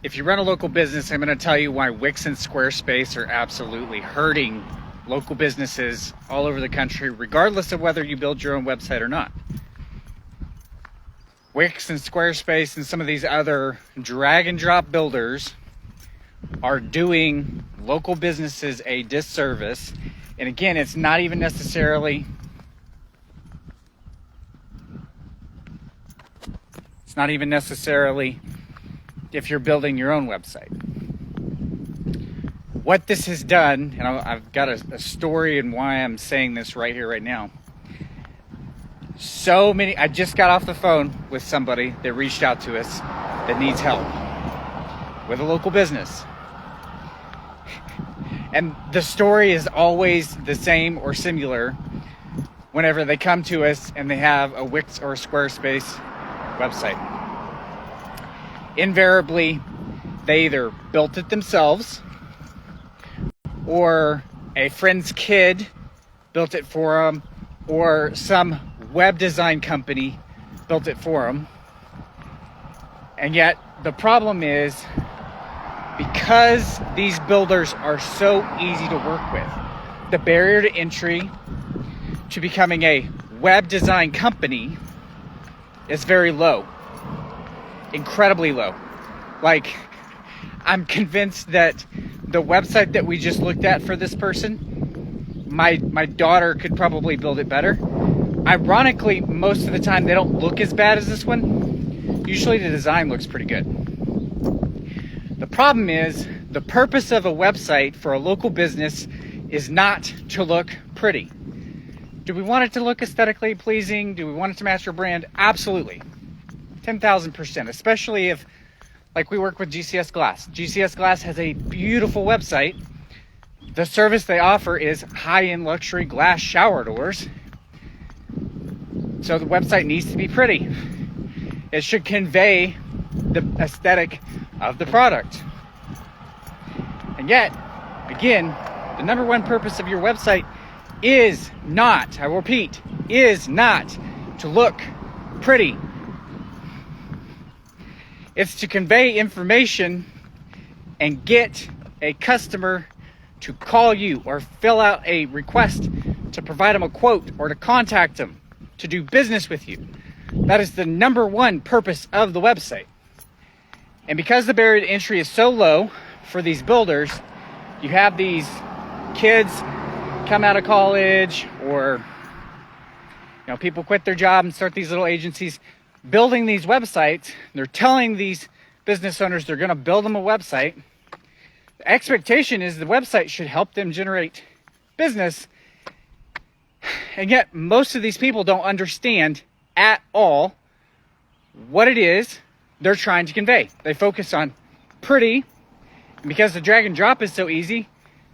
If you run a local business, I'm going to tell you why Wix and Squarespace are absolutely hurting local businesses all over the country, regardless of whether you build your own website or not. Wix and Squarespace and some of these other drag and drop builders are doing local businesses a disservice. And again, it's not even necessarily if you're building your own website. What this has done, and I've got a story and why I'm saying this right here, right now. I just got off the phone with somebody that reached out to us that needs help with a local business. And the story is always the same or similar whenever they come to us and they have a Wix or a Squarespace website. Invariably, they either built it themselves or a friend's kid built it for them, or some web design company built it for them. And yet the problem is, because these builders are so easy to work with, the barrier to entry to becoming a web design company is very low, incredibly low. Like, I'm convinced that the website that we just looked at for this person, my daughter could probably build it better. Ironically, most of the time they don't look as bad as this one. Usually the design looks pretty good. The problem is, the purpose of a website for a local business is not to look pretty. Do we want it to look aesthetically pleasing? Do we want it to match our brand? Absolutely. 10,000%, especially if, like, we work with GCS Glass. GCS Glass has a beautiful website. The service they offer is high-end luxury glass shower doors. So the website needs to be pretty. It should convey the aesthetic of the product. And yet, again, the number one purpose of your website is not, I will repeat, is not to look pretty. It's to convey information and get a customer to call you or fill out a request to provide them a quote or to contact them to do business with you. That is the number one purpose of the website. And because the barrier to entry is so low for these builders, you have these kids come out of college, or people quit their job and start these little agencies building these websites. They're telling these business owners they're going to build them a website. The expectation is the website should help them generate business. And yet most of these people don't understand at all what it is they're trying to convey. They focus on pretty, and because the drag and drop is so easy,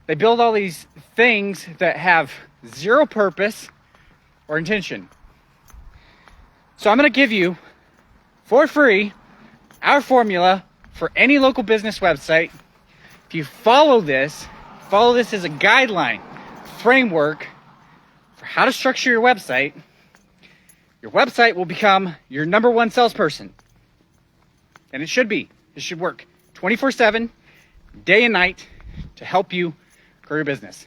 they build all these things that have zero purpose or intention. So I'm going to give you, for free, our formula for any local business website. If you follow this as a guideline, framework for how to structure your website will become your number one salesperson. And it should be. It should work 24/7, day and night, to help you grow your business.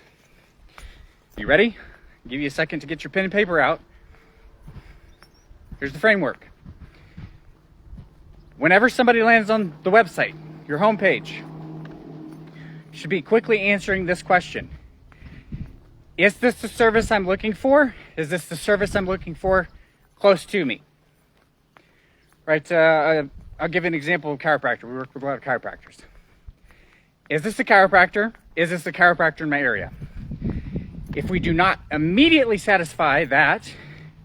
You ready? I'll give you a second to get your pen and paper out. Here's the framework. Whenever somebody lands on the website, your homepage, you should be quickly answering this question. Is this the service I'm looking for? Is this the service I'm looking for close to me? Right, I'll give you an example of chiropractor. We work with a lot of chiropractors. Is this a chiropractor? Is this a chiropractor in my area? If we do not immediately satisfy that,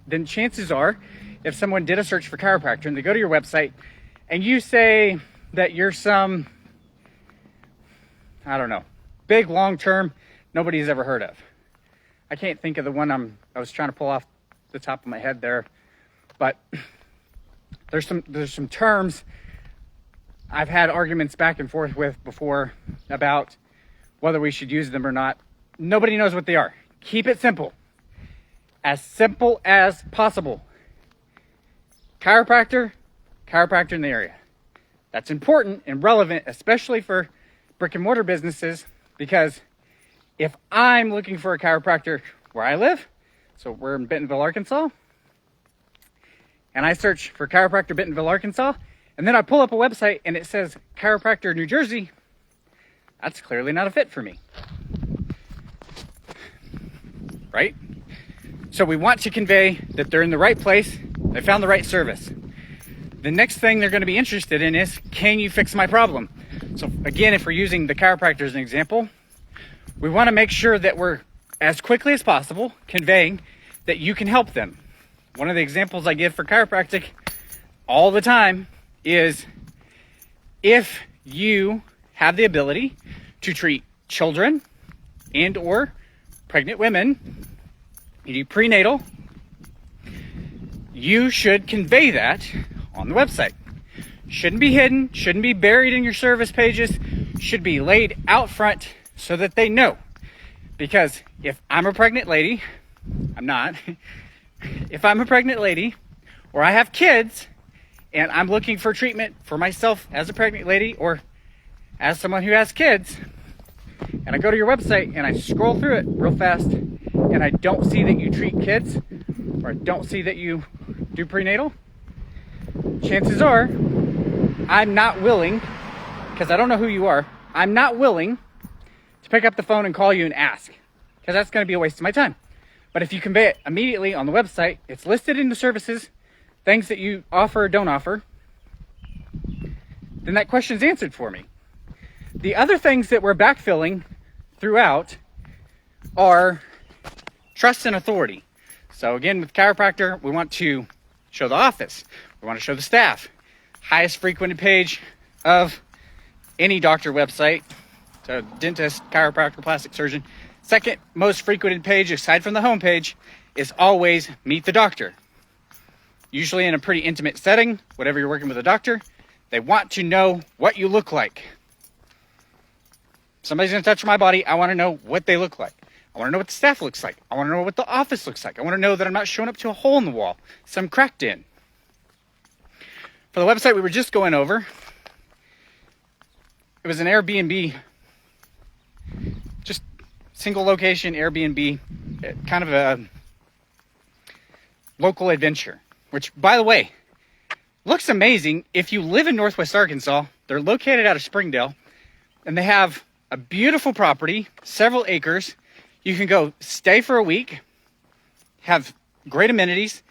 then chances are, if someone did a search for chiropractor and they go to your website and you say that you're some, big long-term nobody's ever heard of. I can't think of the one I was trying to pull off the top of my head there, but there's some terms I've had arguments back and forth with before about whether we should use them or not. Nobody knows what they are. Keep it simple. As simple as possible. Chiropractor in the area. That's important and relevant, especially for brick and mortar businesses, because if I'm looking for a chiropractor where I live, so we're in Bentonville, Arkansas, and I search for chiropractor Bentonville, Arkansas, and then I pull up a website and it says chiropractor New Jersey, that's clearly not a fit for me, right? So we want to convey that they're in the right place, they found the right service. The next thing they're going to be interested in is, can you fix my problem? So again, if we're using the chiropractor as an example, we want to make sure that we're, as quickly as possible, conveying that you can help them. One of the examples I give for chiropractic all the time is, if you have the ability to treat children and or pregnant women, you do prenatal, you should convey that on the website. Shouldn't be hidden, shouldn't be buried in your service pages, should be laid out front so that they know. Because if I'm a pregnant lady, I'm not, if I'm a pregnant lady or I have kids and I'm looking for treatment for myself as a pregnant lady or as someone who has kids, and I go to your website and I scroll through it real fast and I don't see that you treat kids or I don't see that you do prenatal, chances are I'm not willing, because I don't know who you are, I'm not willing to pick up the phone and call you and ask, because that's going to be a waste of my time. But if you convey it immediately on the website, it's listed in the services, things that you offer or don't offer, then that question's answered for me. The other things that we're backfilling throughout are trust and authority. So again, with chiropractor, we want to show the office. We want to show the staff. Highest frequented page of any doctor website. So dentist, chiropractor, plastic surgeon. Second most frequented page, aside from the home page, is always meet the doctor. Usually in a pretty intimate setting, whatever you're working with a doctor, they want to know what you look like. Somebody's going to touch my body. I want to know what they look like. I want to know what the staff looks like. I want to know what the office looks like. I want to know that I'm not showing up to a hole in the wall, some cracked in. For the website we were just going over, it was an Airbnb, just single location Airbnb, kind of a local adventure, which, by the way, looks amazing. If you live in Northwest Arkansas, they're located out of Springdale, and they have a beautiful property, several acres. You can go stay for a week, have great amenities,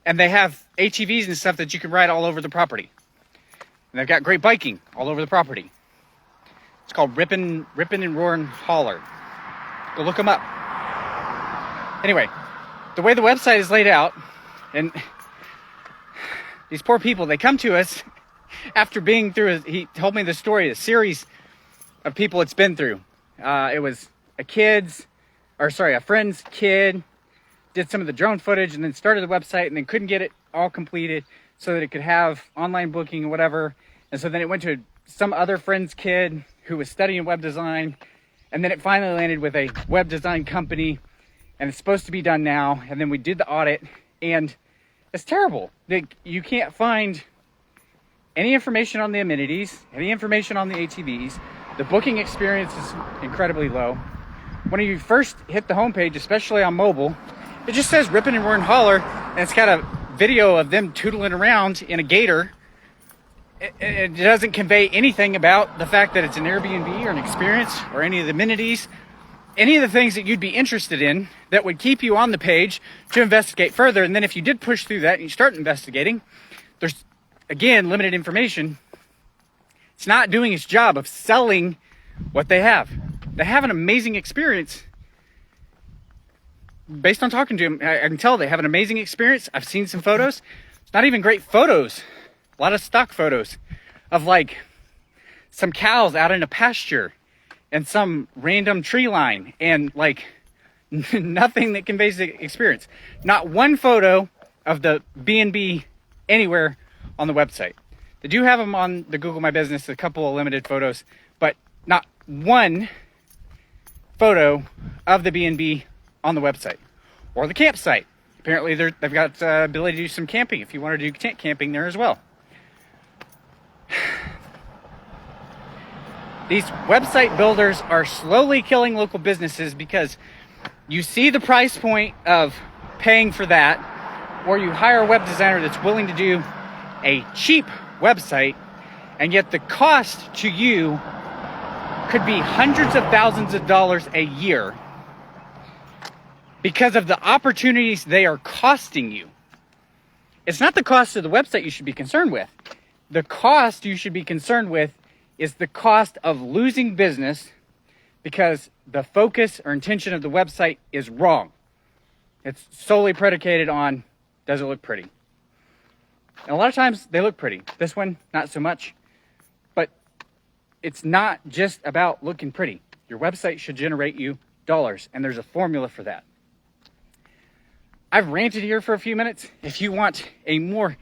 and they have ATVs and stuff that you can ride all over the property. And they've got great biking all over the property. It's called Rippin' and Roarin' Holler. Go look them up. Anyway, the way the website is laid out, and these poor people, they come to us after being through, he told me the story, a series of people it's been through. It was a friend's kid, did some of the drone footage and then started the website and then couldn't get it all completed so that it could have online booking or whatever. And so then it went to some other friend's kid who was studying web design. And then it finally landed with a web design company and it's supposed to be done now. And then we did the audit and it's terrible. You can't find any information on the amenities, any information on the ATVs. The booking experience is incredibly low. When you first hit the homepage, especially on mobile, it just says Rippin' and Roarin' Holler, and it's got a video of them tootling around in a gator. It doesn't convey anything about the fact that it's an Airbnb or an experience or any of the amenities, any of the things that you'd be interested in that would keep you on the page to investigate further. And then if you did push through that and you start investigating, there's, again, limited information. It's not doing its job of selling what they have. They have an amazing experience. Based on talking to them, I can tell they have an amazing experience. I've seen some photos. It's not even great photos. A lot of stock photos of like some cows out in a pasture and some random tree line and like nothing that conveys the experience. Not one photo of the B&B anywhere on the website. They do have them on the Google My Business, a couple of limited photos, but not one photo of the B&B on the website or the campsite. Apparently they've got the ability to do some camping if you want to do tent camping there as well. These website builders are slowly killing local businesses because you see the price point of paying for that, or you hire a web designer that's willing to do a cheap website, and yet the cost to you could be hundreds of thousands of dollars a year because of the opportunities they are costing you. It's not the cost of the website you should be concerned with. The cost you should be concerned with is the cost of losing business because the focus or intention of the website is wrong. It's solely predicated on, does it look pretty? And a lot of times they look pretty. This one, not so much. But it's not just about looking pretty. Your website should generate you dollars, and there's a formula for that. I've ranted here for a few minutes. If you want a more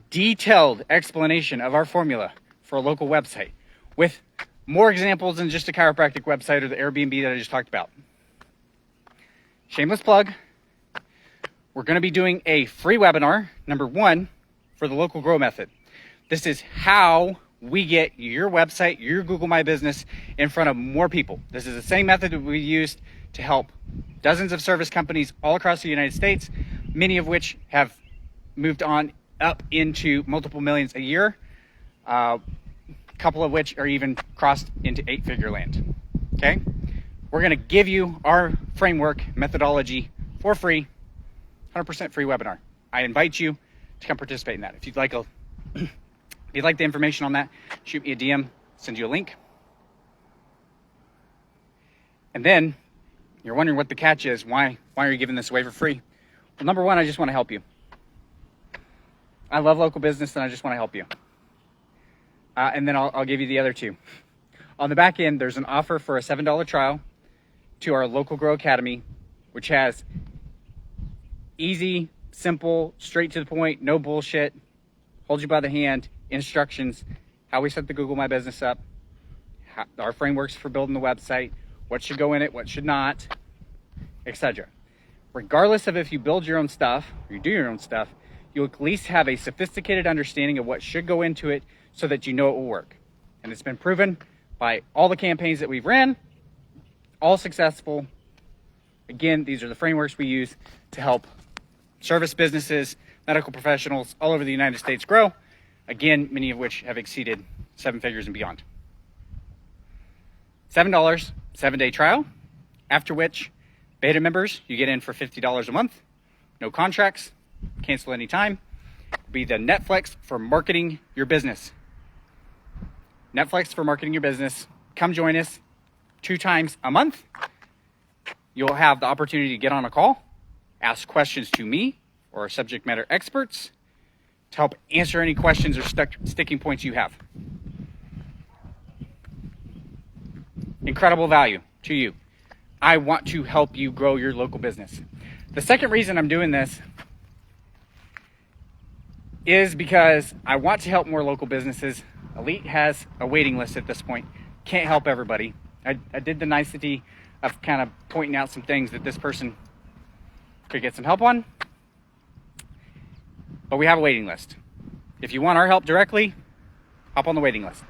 detailed explanation of our formula for a local website with more examples than just a chiropractic website or the Airbnb that I just talked about, shameless plug, we're going to be doing a free webinar, number 1, for the local grow method. This is how we get your website, your Google My Business in front of more people. This is the same method that we used to help dozens of service companies all across the United States, many of which have moved on up into multiple millions a year, a couple of which are even crossed into 8-figure land. Okay? We're going to give you our framework methodology for free, 100% free webinar. I invite you to come participate in that. If you'd like if you'd like the information on that, shoot me a DM, send you a link. And then you're wondering what the catch is. Why are you giving this away for free? Well, number 1, I just want to help you. I love local business and I just want to help you. And then I'll give you the other 2. On the back end, there's an offer for a $7 trial to our local GRO Academy, which has easy, simple, straight to the point, no bullshit, hold you by the hand, instructions, how we set the Google My Business up, our frameworks for building the website, what should go in it, what should not, etc. Regardless of if you build your own stuff or you do your own stuff, you'll at least have a sophisticated understanding of what should go into it so that you know it will work. And it's been proven by all the campaigns that we've ran, all successful. Again, these are the frameworks we use to help service businesses, medical professionals all over the United States grow. Again, many of which have exceeded 7 figures and beyond. $7, 7-day trial, after which beta members, you get in for $50 a month, no contracts, cancel anytime. Be the Netflix for marketing your business. Netflix for marketing your business. Come join us 2 times a month. You'll have the opportunity to get on a call, ask questions to me or subject matter experts to help answer any questions or sticking points you have. Incredible value to you. I want to help you grow your local business. The second reason I'm doing this is because I want to help more local businesses. Elite has a waiting list at this point. Can't help everybody. I did the nicety of kind of pointing out some things that this person could get some help on. But we have a waiting list. If you want our help directly, hop on the waiting list.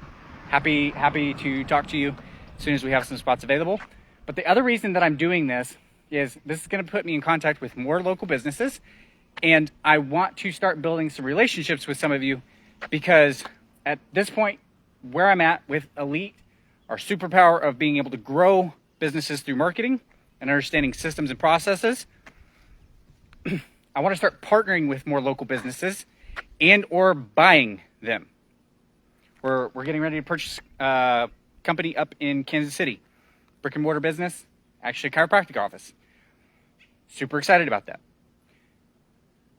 Happy to talk to you as soon as we have some spots available. But the other reason that I'm doing this is going to put me in contact with more local businesses. And I want to start building some relationships with some of you because at this point, where I'm at with Elite, our superpower of being able to grow businesses through marketing and understanding systems and processes, I want to start partnering with more local businesses and or buying them. We're getting ready to purchase a company up in Kansas City, brick and mortar business, actually a chiropractic office. Super excited about that.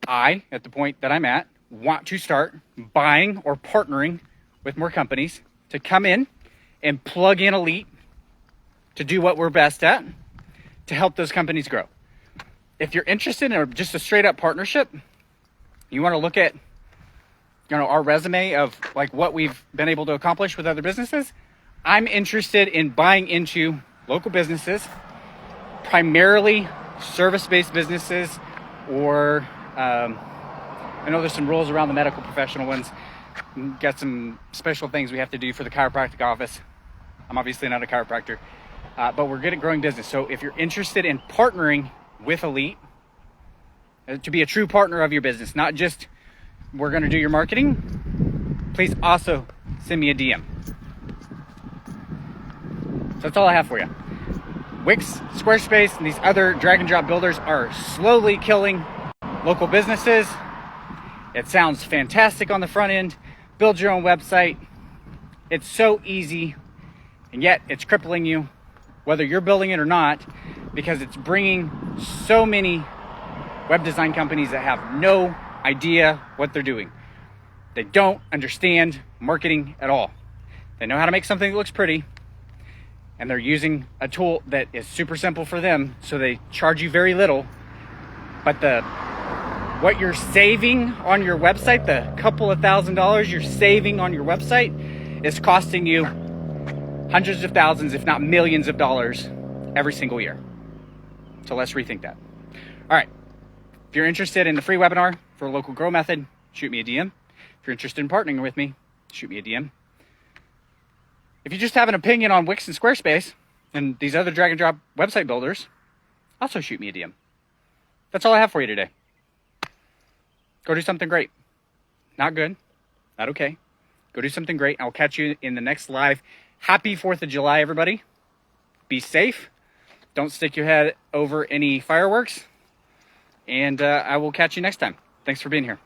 I, at the point that I'm at, want to start buying or partnering with more companies to come in and plug in Elite to do what we're best at to help those companies grow. If you're interested in just a straight up partnership, you want to look at our resume of like what we've been able to accomplish with other businesses, I'm interested in buying into local businesses, primarily service-based businesses, or I know there's some rules around the medical professional ones. Got some special things we have to do for the chiropractic office. I'm obviously not a chiropractor, but we're good at growing business. So if you're interested in partnering with Elite, to be a true partner of your business, not just we're going to do your marketing, please also send me a DM. So that's all I have for you. Wix, Squarespace, and these other drag and drop builders are slowly killing local businesses. It sounds fantastic on the front end. Build your own website. It's so easy, and yet it's crippling you, whether you're building it or not, because it's bringing so many web design companies that have no idea what they're doing. They don't understand marketing at all. They know how to make something that looks pretty, and they're using a tool that is super simple for them, so they charge you very little, but what you're saving on your website, the couple of $1,000s you're saving on your website, is costing you hundreds of thousands, if not millions of dollars every single year. So let's rethink that. All right. If you're interested in the free webinar for Local Grow Method, shoot me a DM. If you're interested in partnering with me, shoot me a DM. If you just have an opinion on Wix and Squarespace and these other drag and drop website builders, also shoot me a DM. That's all I have for you today. Go do something great. Not good, not okay. Go do something great. I'll catch you in the next live. Happy 4th of July, everybody. Be safe. Don't stick your head over any fireworks. And I will catch you next time. Thanks for being here.